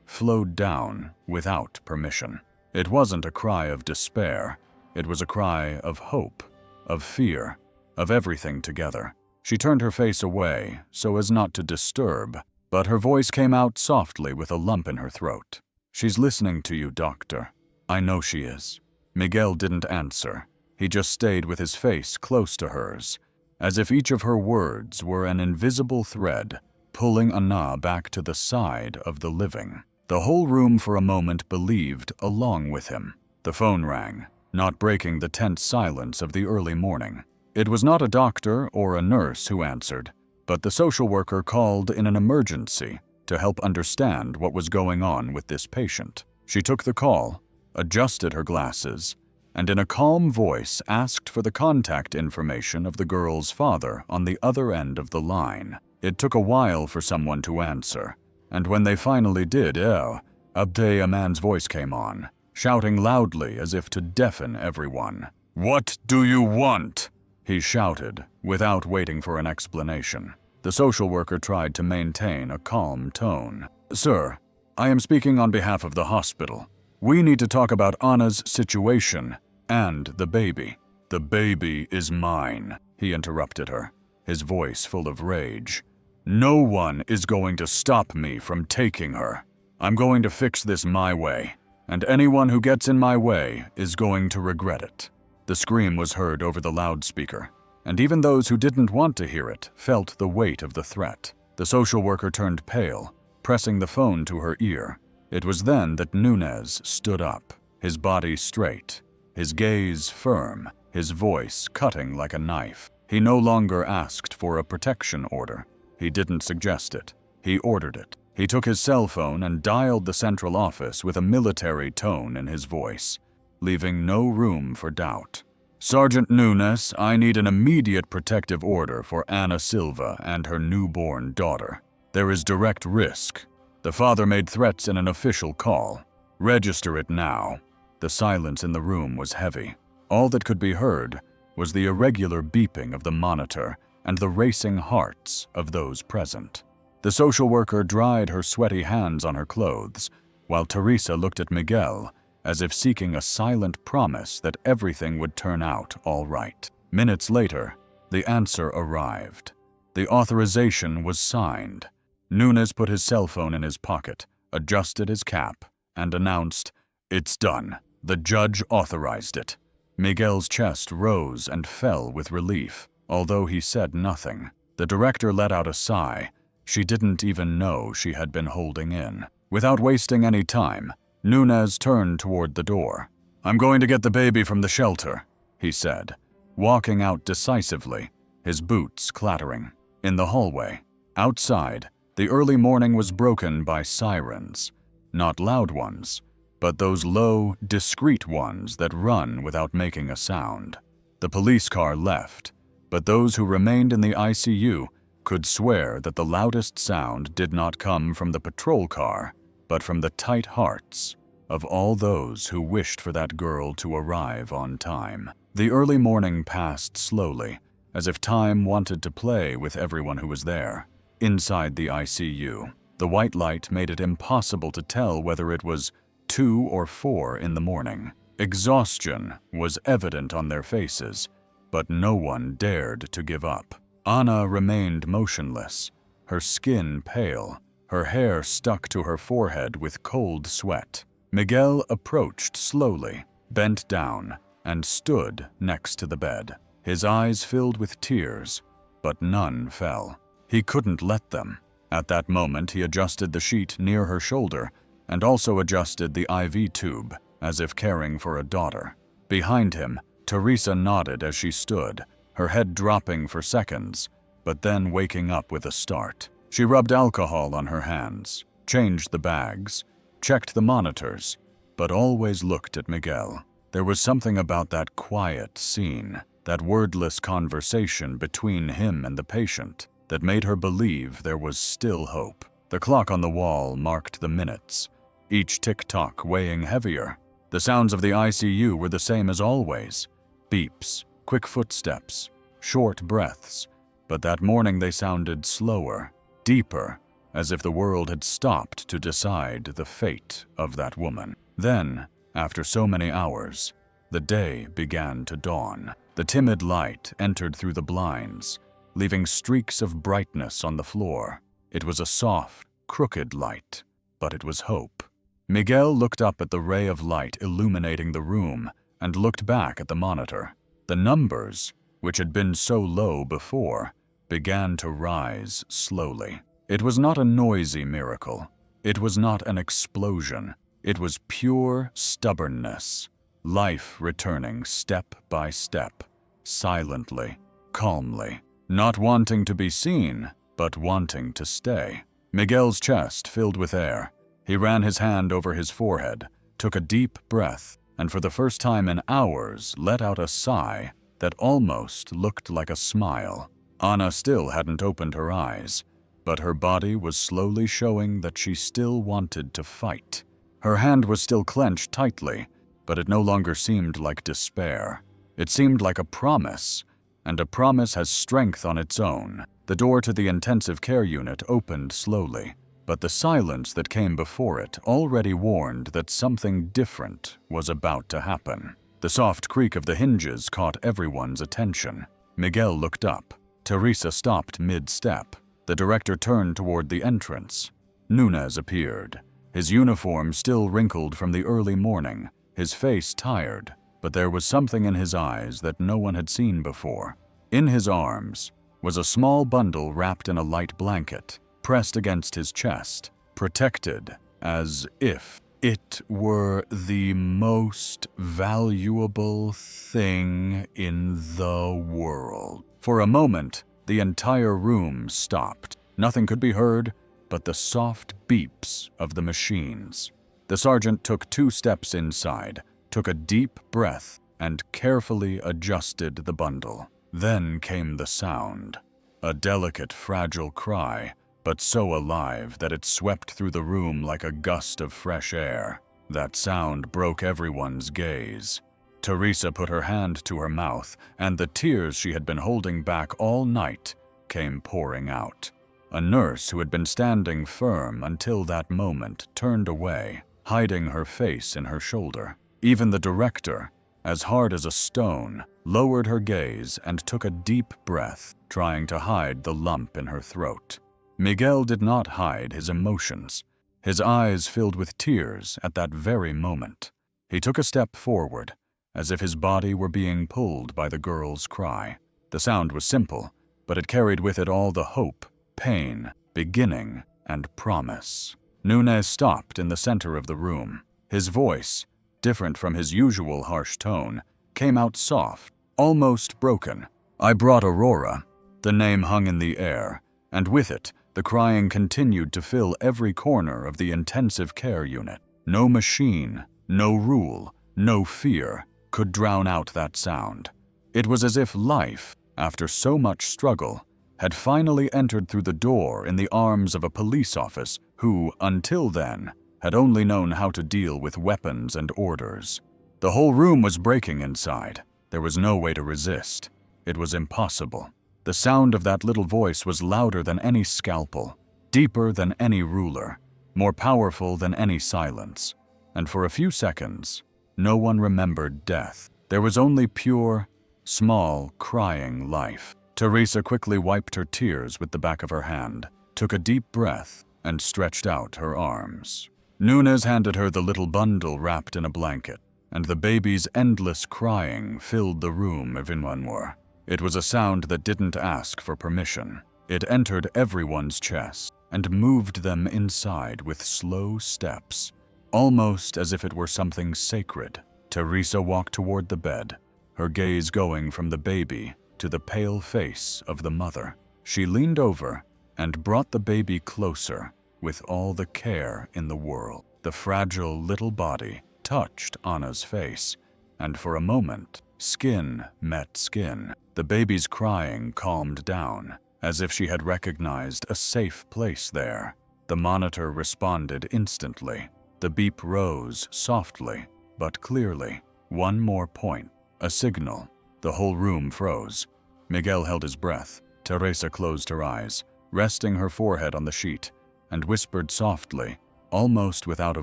flowed down without permission. It wasn't a cry of despair. It was a cry of hope, of fear, of everything together. She turned her face away so as not to disturb, but her voice came out softly with a lump in her throat. "She's listening to you, doctor." "I know she is." Miguel didn't answer. He just stayed with his face close to hers, as if each of her words were an invisible thread pulling Anna back to the side of the living. The whole room for a moment believed along with him. The phone rang, not breaking the tense silence of the early morning. It was not a doctor or a nurse who answered, but the social worker called in an emergency to help understand what was going on with this patient. She took the call, adjusted her glasses, and in a calm voice asked for the contact information of the girl's father on the other end of the line. It took a while for someone to answer, and when they finally did, Abde, a man's voice came on, shouting loudly as if to deafen everyone. "What do you want?" he shouted, without waiting for an explanation. The social worker tried to maintain a calm tone. "Sir, I am speaking on behalf of the hospital. We need to talk about Anna's situation and the baby." "The baby is mine," he interrupted her, his voice full of rage. "No one is going to stop me from taking her. I'm going to fix this my way, and anyone who gets in my way is going to regret it." The scream was heard over the loudspeaker, and even those who didn't want to hear it felt the weight of the threat. The social worker turned pale, pressing the phone to her ear. It was then that Nunez stood up, his body straight, his gaze firm, his voice cutting like a knife. He no longer asked for a protection order. He didn't suggest it. He ordered it. He took his cell phone and dialed the central office with a military tone in his voice, leaving no room for doubt. "Sergeant Nunes, I need an immediate protective order for Ana Silva and her newborn daughter. There is direct risk. The father made threats in an official call. Register it now." The silence in the room was heavy. All that could be heard was the irregular beeping of the monitor and the racing hearts of those present. The social worker dried her sweaty hands on her clothes, while Teresa looked at Miguel as if seeking a silent promise that everything would turn out all right. Minutes later, the answer arrived. The authorization was signed. Nunes put his cell phone in his pocket, adjusted his cap, and announced, "It's done. The judge authorized it." Miguel's chest rose and fell with relief, although he said nothing. The director let out a sigh she didn't even know she had been holding in. Without wasting any time, Nunes turned toward the door. "I'm going to get the baby from the shelter," he said, walking out decisively, his boots clattering. In the hallway, outside, the early morning was broken by sirens. Not loud ones, but those low, discreet ones that run without making a sound. The police car left, but those who remained in the ICU could swear that the loudest sound did not come from the patrol car, but from the tight hearts of all those who wished for that girl to arrive on time. The early morning passed slowly, as if time wanted to play with everyone who was there. Inside the ICU, the white light made it impossible to tell whether it was 2 or 4 in the morning. Exhaustion was evident on their faces, but no one dared to give up. Ana remained motionless, her skin pale, her hair stuck to her forehead with cold sweat. Miguel approached slowly, bent down, and stood next to the bed. His eyes filled with tears, but none fell. He couldn't let them. At that moment, he adjusted the sheet near her shoulder and also adjusted the IV tube, as if caring for a daughter. Behind him, Teresa nodded as she stood, her head dropping for seconds, but then waking up with a start. She rubbed alcohol on her hands, changed the bags, checked the monitors, but always looked at Miguel. There was something about that quiet scene, that wordless conversation between him and the patient, that made her believe there was still hope. The clock on the wall marked the minutes, each tick-tock weighing heavier. The sounds of the ICU were the same as always. Beeps, quick footsteps, short breaths. But that morning they sounded slower, deeper, as if the world had stopped to decide the fate of that woman. Then, after so many hours, the day began to dawn. The timid light entered through the blinds, leaving streaks of brightness on the floor. It was a soft, crooked light, but it was hope. Miguel looked up at the ray of light illuminating the room and looked back at the monitor. The numbers, which had been so low before, began to rise slowly. It was not a noisy miracle. It was not an explosion. It was pure stubbornness, life returning step by step, silently, calmly, not wanting to be seen, but wanting to stay. Miguel's chest filled with air. He ran his hand over his forehead, took a deep breath, and for the first time in hours let out a sigh that almost looked like a smile. Anna still hadn't opened her eyes, but her body was slowly showing that she still wanted to fight. Her hand was still clenched tightly, but it no longer seemed like despair. It seemed like a promise, and a promise has strength on its own. The door to the intensive care unit opened slowly, but the silence that came before it already warned that something different was about to happen. The soft creak of the hinges caught everyone's attention. Miguel looked up. Teresa stopped mid-step. The director turned toward the entrance. Nunez appeared, his uniform still wrinkled from the early morning, his face tired, but there was something in his eyes that no one had seen before. In his arms was a small bundle wrapped in a light blanket, pressed against his chest, protected as if it were the most valuable thing in the world. For a moment, the entire room stopped. Nothing could be heard but the soft beeps of the machines. The sergeant took 2 steps inside, took a deep breath, and carefully adjusted the bundle. Then came the sound, a delicate, fragile cry, but so alive that it swept through the room like a gust of fresh air. That sound broke everyone's gaze. Teresa put her hand to her mouth, and the tears she had been holding back all night came pouring out. A nurse who had been standing firm until that moment turned away, hiding her face in her shoulder. Even the director, as hard as a stone, lowered her gaze and took a deep breath, trying to hide the lump in her throat. Miguel did not hide his emotions. His eyes filled with tears at that very moment. He took a step forward, as if his body were being pulled by the girl's cry. The sound was simple, but it carried with it all the hope, pain, beginning, and promise. Nunez stopped in the center of the room. His voice, different from his usual harsh tone, came out soft, almost broken. "I brought Aurora." The name hung in the air, and with it, the crying continued to fill every corner of the intensive care unit. No machine, no rule, no fear could drown out that sound. It was as if life, after so much struggle, had finally entered through the door in the arms of a police office who, until then, had only known how to deal with weapons and orders. The whole room was breaking inside. There was no way to resist. It was impossible. The sound of that little voice was louder than any scalpel, deeper than any ruler, more powerful than any silence. And for a few seconds, no one remembered death. There was only pure, small, crying life. Teresa quickly wiped her tears with the back of her hand, took a deep breath, and stretched out her arms. Nunez handed her the little bundle wrapped in a blanket, and the baby's endless crying filled the room even more. It was a sound that didn't ask for permission. It entered everyone's chest and moved them inside with slow steps, almost as if it were something sacred. Teresa walked toward the bed, her gaze going from the baby to the pale face of the mother. She leaned over and brought the baby closer with all the care in the world. The fragile little body touched Anna's face, and for a moment, skin met skin. The baby's crying calmed down. as if she had recognized a safe place there. The monitor responded instantly. The beep rose softly, but clearly. One more point. A signal. The whole room froze. Miguel held his breath. Teresa closed her eyes, resting her forehead on the sheet, and whispered softly, almost without a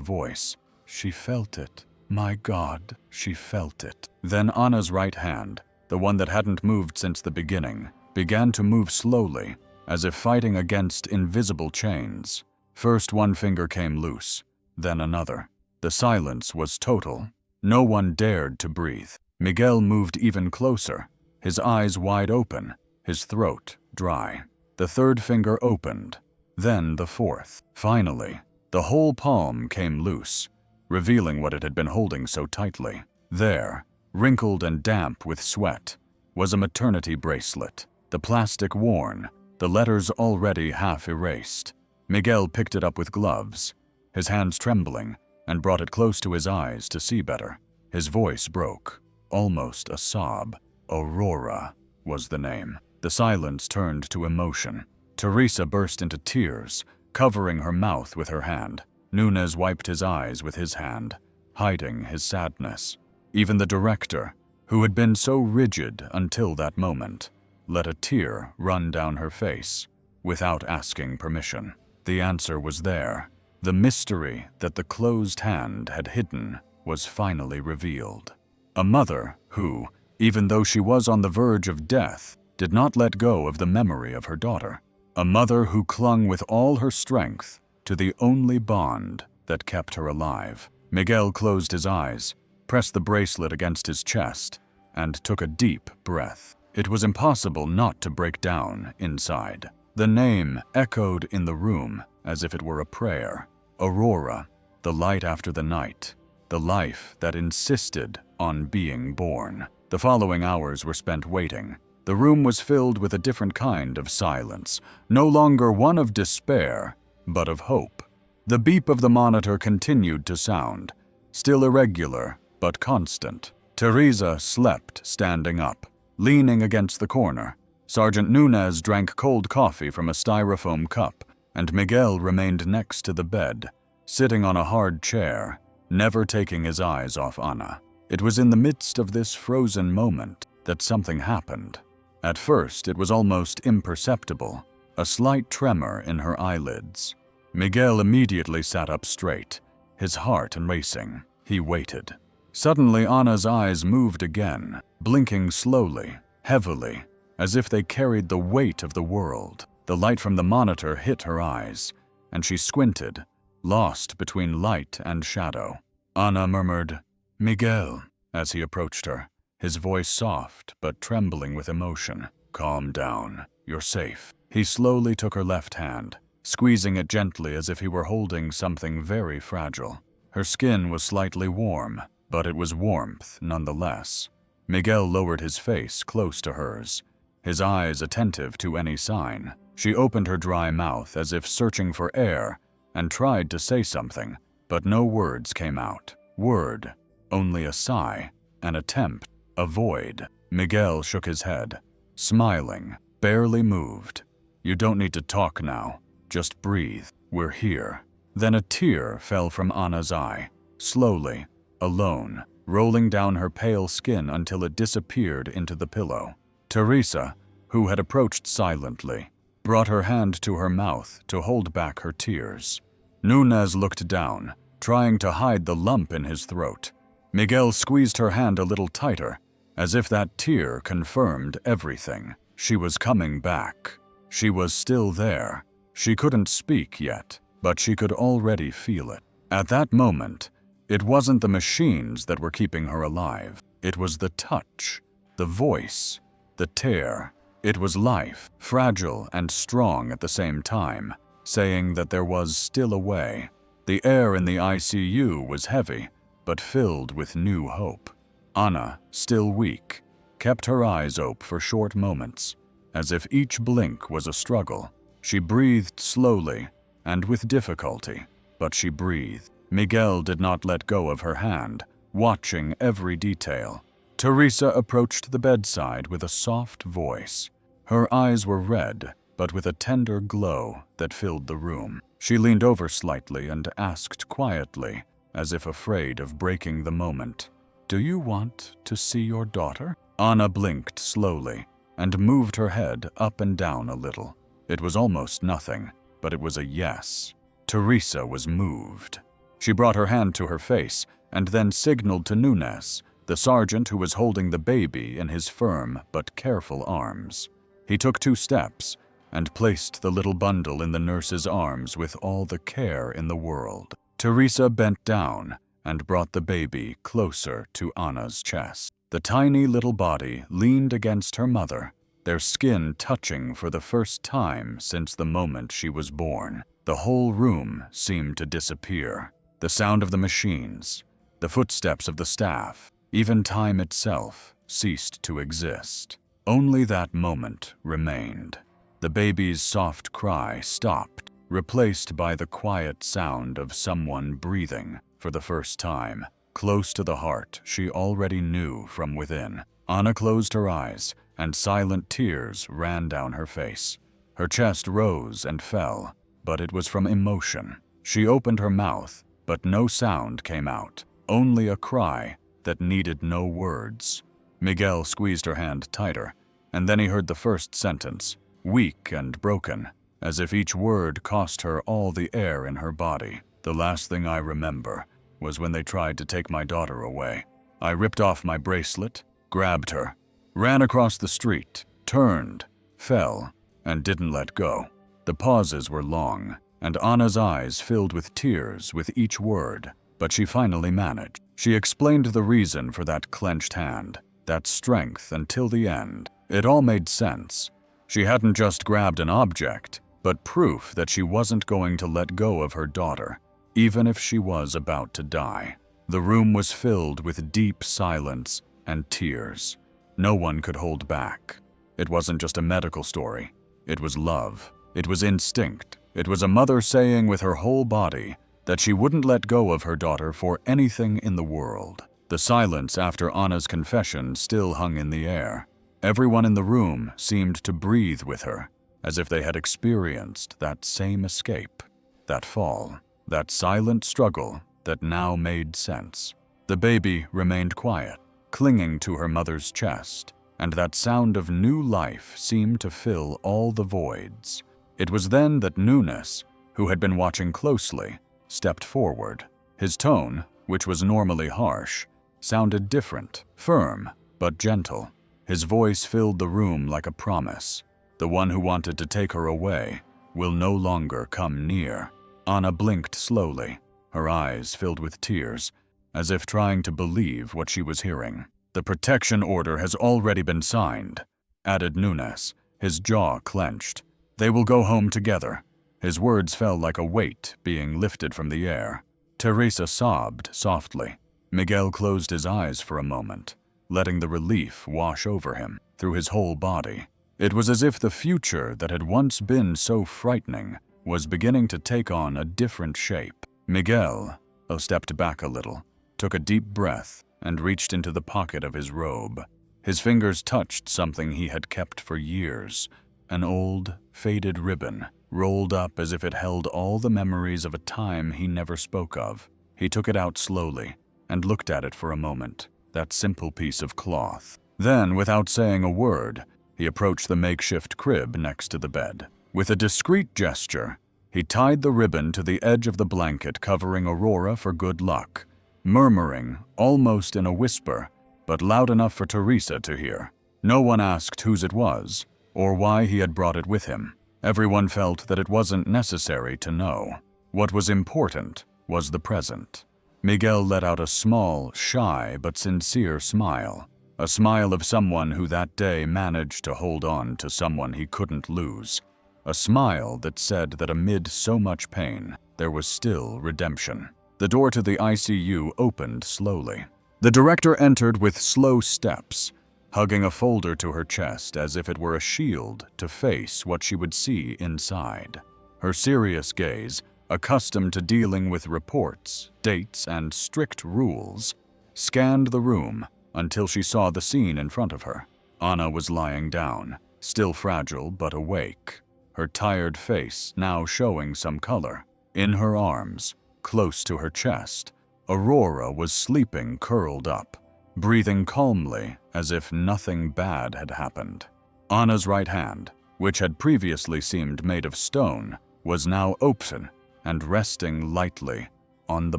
voice. She felt it. My God, she felt it. Then Anna's right hand, the one that hadn't moved since the beginning, began to move slowly, as if fighting against invisible chains. First one finger came loose, then another. The silence was total. No one dared to breathe. Miguel moved even closer, his eyes wide open, his throat dry. The third finger opened, then the fourth. Finally, the whole palm came loose, revealing what it had been holding so tightly. There, wrinkled and damp with sweat, was a maternity bracelet, the plastic worn, the letters already half erased. Miguel picked it up with gloves, his hands trembling, and brought it close to his eyes to see better. His voice broke, almost a sob. Aurora was the name. The silence turned to emotion. Teresa burst into tears, covering her mouth with her hand. Nunez wiped his eyes with his hand, hiding his sadness. Even the director, who had been so rigid until that moment, let a tear run down her face without asking permission. The answer was there. The mystery that the closed hand had hidden was finally revealed. A mother who, even though she was on the verge of death, did not let go of the memory of her daughter. A mother who clung with all her strength to the only bond that kept her alive. Miguel closed his eyes, pressed the bracelet against his chest, and took a deep breath. It was impossible not to break down inside. The name echoed in the room as if it were a prayer. Aurora, the light after the night, the life that insisted on being born. The following hours were spent waiting. The room was filled with a different kind of silence, no longer one of despair, but of hope. The beep of the monitor continued to sound, still irregular, but constant. Teresa slept standing up, leaning against the corner. Sergeant Nunez drank cold coffee from a styrofoam cup, and Miguel remained next to the bed, sitting on a hard chair, never taking his eyes off Anna. It was in the midst of this frozen moment that something happened. At first, it was almost imperceptible, a slight tremor in her eyelids. Miguel immediately sat up straight, his heart racing. He waited. Suddenly, Anna's eyes moved again, blinking slowly, heavily, as if they carried the weight of the world. The light from the monitor hit her eyes, and she squinted, lost between light and shadow. Anna murmured, "Miguel," as he approached her, his voice soft but trembling with emotion. "Calm down. You're safe." He slowly took her left hand, squeezing it gently as if he were holding something very fragile. Her skin was slightly warm, but it was warmth nonetheless. Miguel lowered his face close to hers, his eyes attentive to any sign. She opened her dry mouth as if searching for air and tried to say something, but no words came out. Word, only a sigh, an attempt, a void. Miguel shook his head, smiling, barely moved. "You don't need to talk now. Just breathe. We're here." Then a tear fell from Anna's eye, slowly, alone, rolling down her pale skin until it disappeared into the pillow. Teresa, who had approached silently, brought her hand to her mouth to hold back her tears. Nunez looked down, trying to hide the lump in his throat. Miguel squeezed her hand a little tighter, as if that tear confirmed everything. She was coming back. She was still there. She couldn't speak yet, but she could already feel it. At that moment, it wasn't the machines that were keeping her alive. It was the touch, the voice, the tear. It was life, fragile and strong at the same time, saying that there was still a way. The air in the ICU was heavy, but filled with new hope. Anna, still weak, kept her eyes open for short moments, as if each blink was a struggle. She breathed slowly and with difficulty, but she breathed. Miguel did not let go of her hand, watching every detail. Teresa approached the bedside with a soft voice. Her eyes were red, but with a tender glow that filled the room. She leaned over slightly and asked quietly, as if afraid of breaking the moment, "Do you want to see your daughter?" Anna blinked slowly and moved her head up and down a little. It was almost nothing, but it was a yes. Teresa was moved. She brought her hand to her face and then signaled to Nunes, the sergeant who was holding the baby in his firm but careful arms. He took 2 steps and placed the little bundle in the nurse's arms with all the care in the world. Teresa bent down and brought the baby closer to Anna's chest. The tiny little body leaned against her mother, their skin touching for the first time since the moment she was born. The whole room seemed to disappear. The sound of the machines, the footsteps of the staff, even time itself ceased to exist. Only that moment remained. The baby's soft cry stopped, replaced by the quiet sound of someone breathing for the first time, close to the heart she already knew from within. Anna closed her eyes, and silent tears ran down her face. Her chest rose and fell, but it was from emotion. She opened her mouth, but no sound came out, only a cry that needed no words. Miguel squeezed her hand tighter, and then he heard the first sentence, weak and broken, as if each word cost her all the air in her body. "The last thing I remember was when they tried to take my daughter away. I ripped off my bracelet, grabbed her, ran across the street, turned, fell, and didn't let go." The pauses were long, and Anna's eyes filled with tears with each word, but she finally managed. She explained the reason for that clenched hand, that strength until the end. It all made sense. She hadn't just grabbed an object, but proof that she wasn't going to let go of her daughter, even if she was about to die. The room was filled with deep silence and tears. No one could hold back. It wasn't just a medical story. It was love. It was instinct. It was a mother saying with her whole body that she wouldn't let go of her daughter for anything in the world. The silence after Anna's confession still hung in the air. Everyone in the room seemed to breathe with her, as if they had experienced that same escape, that fall, that silent struggle that now made sense. The baby remained quiet, clinging to her mother's chest, and that sound of new life seemed to fill all the voids. It was then that Nunes, who had been watching closely, stepped forward. His tone, which was normally harsh, sounded different, firm, but gentle. His voice filled the room like a promise. The one who wanted to take her away will no longer come near. Anna blinked slowly, her eyes filled with tears, as if trying to believe what she was hearing. "The protection order has already been signed," added Nunes, his jaw clenched. "They will go home together." His words fell like a weight being lifted from the air. Teresa sobbed softly. Miguel closed his eyes for a moment, letting the relief wash over him through his whole body. It was as if the future that had once been so frightening was beginning to take on a different shape. Miguel stepped back a little, took a deep breath, and reached into the pocket of his robe. His fingers touched something he had kept for years, an old, faded ribbon, rolled up as if it held all the memories of a time he never spoke of. He took it out slowly and looked at it for a moment, that simple piece of cloth. Then, without saying a word, he approached the makeshift crib next to the bed. With a discreet gesture, he tied the ribbon to the edge of the blanket covering Aurora for good luck, murmuring, almost in a whisper, but loud enough for Teresa to hear. No one asked whose it was, or why he had brought it with him. Everyone felt that it wasn't necessary to know. What was important was the present. Miguel let out a small, shy but sincere smile, a smile of someone who that day managed to hold on to someone he couldn't lose, a smile that said that amid so much pain, there was still redemption. The door to the ICU opened slowly. The director entered with slow steps, hugging a folder to her chest as if it were a shield to face what she would see inside. Her serious gaze, accustomed to dealing with reports, dates, and strict rules, scanned the room until she saw the scene in front of her. Anna was lying down, still fragile but awake. her tired face now showing some color. In her arms, close to her chest, Aurora was sleeping curled up, breathing calmly as if nothing bad had happened. Anna's right hand, which had previously seemed made of stone, was now open and resting lightly on the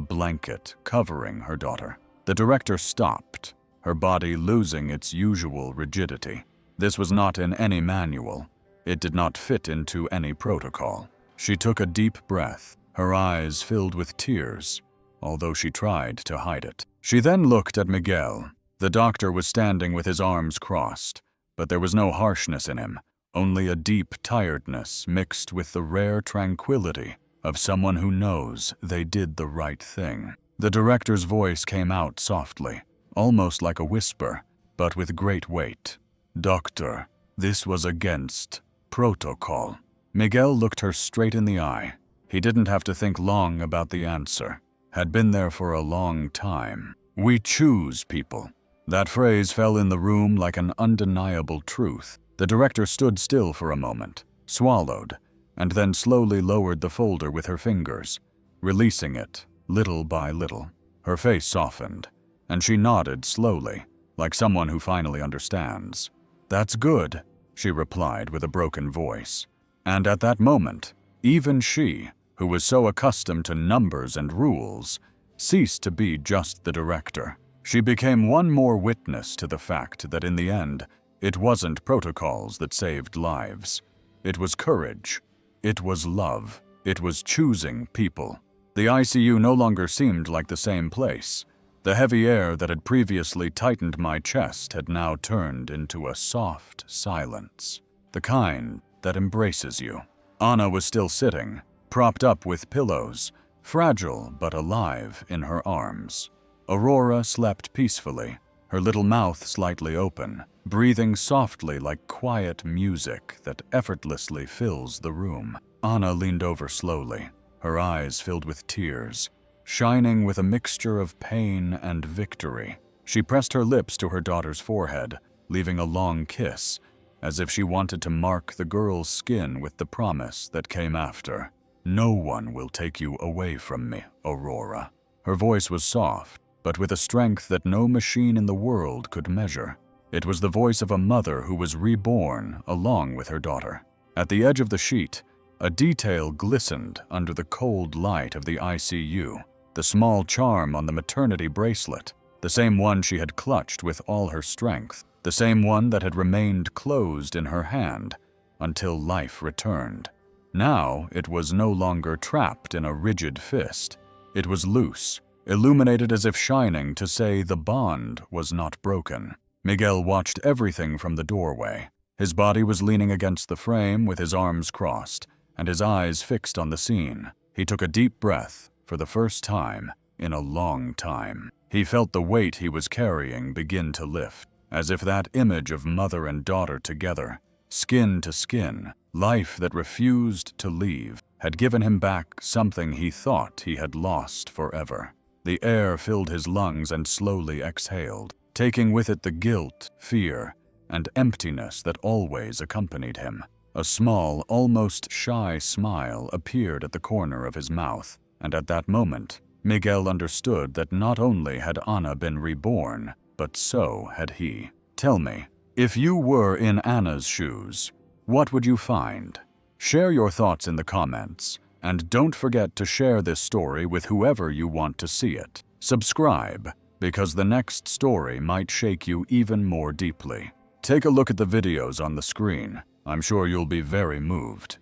blanket covering her daughter. The director stopped, her body losing its usual rigidity. This was not in any manual. It did not fit into any protocol. She took a deep breath, her eyes filled with tears, although she tried to hide it. She then looked at Miguel. The doctor was standing with his arms crossed, but there was no harshness in him, only a deep tiredness mixed with the rare tranquility of someone who knows they did the right thing. The director's voice came out softly, almost like a whisper, but with great weight. "Doctor, this was against protocol." Miguel looked her straight in the eye. He didn't have to think long about the answer. Had been there for a long time. "We choose people." That phrase fell in the room like an undeniable truth. The director stood still for a moment, swallowed, and then slowly lowered the folder with her fingers, releasing it little by little. Her face softened, and she nodded slowly, like someone who finally understands. "That's good," she replied with a broken voice. And at that moment, even she, who was so accustomed to numbers and rules, ceased to be just the director. She became one more witness to the fact that in the end, it wasn't protocols that saved lives. It was courage. It was love. It was choosing people. The ICU no longer seemed like the same place. The heavy air that had previously tightened my chest had now turned into a soft silence, the kind that embraces you. Anna was still sitting, propped up with pillows, fragile but alive in her arms. Aurora slept peacefully, her little mouth slightly open, breathing softly like quiet music that effortlessly fills the room. Anna leaned over slowly, her eyes filled with tears, shining with a mixture of pain and victory. She pressed her lips to her daughter's forehead, leaving a long kiss, as if she wanted to mark the girl's skin with the promise that came after. "No one will take you away from me, Aurora." Her voice was soft, but with a strength that no machine in the world could measure. It was the voice of a mother who was reborn along with her daughter. At the edge of the sheet, a detail glistened under the cold light of the ICU. The small charm on the maternity bracelet, the same one she had clutched with all her strength, the same one that had remained closed in her hand until life returned. Now it was no longer trapped in a rigid fist. It was loose, illuminated as if shining to say the bond was not broken. Miguel watched everything from the doorway. His body was leaning against the frame with his arms crossed and his eyes fixed on the scene. He took a deep breath for the first time in a long time. He felt the weight he was carrying begin to lift, as if that image of mother and daughter together, skin to skin, life that refused to leave, had given him back something he thought he had lost forever. The air filled his lungs and slowly exhaled, taking with it the guilt, fear, and emptiness that always accompanied him. A small, almost shy smile appeared at the corner of his mouth, and at that moment, Miguel understood that not only had Anna been reborn, but so had he. "Tell me, if you were in Anna's shoes, what would you find?" Share your thoughts in the comments, and don't forget to share this story with whoever you want to see it. Subscribe, because the next story might shake you even more deeply. Take a look at the videos on the screen. I'm sure you'll be very moved.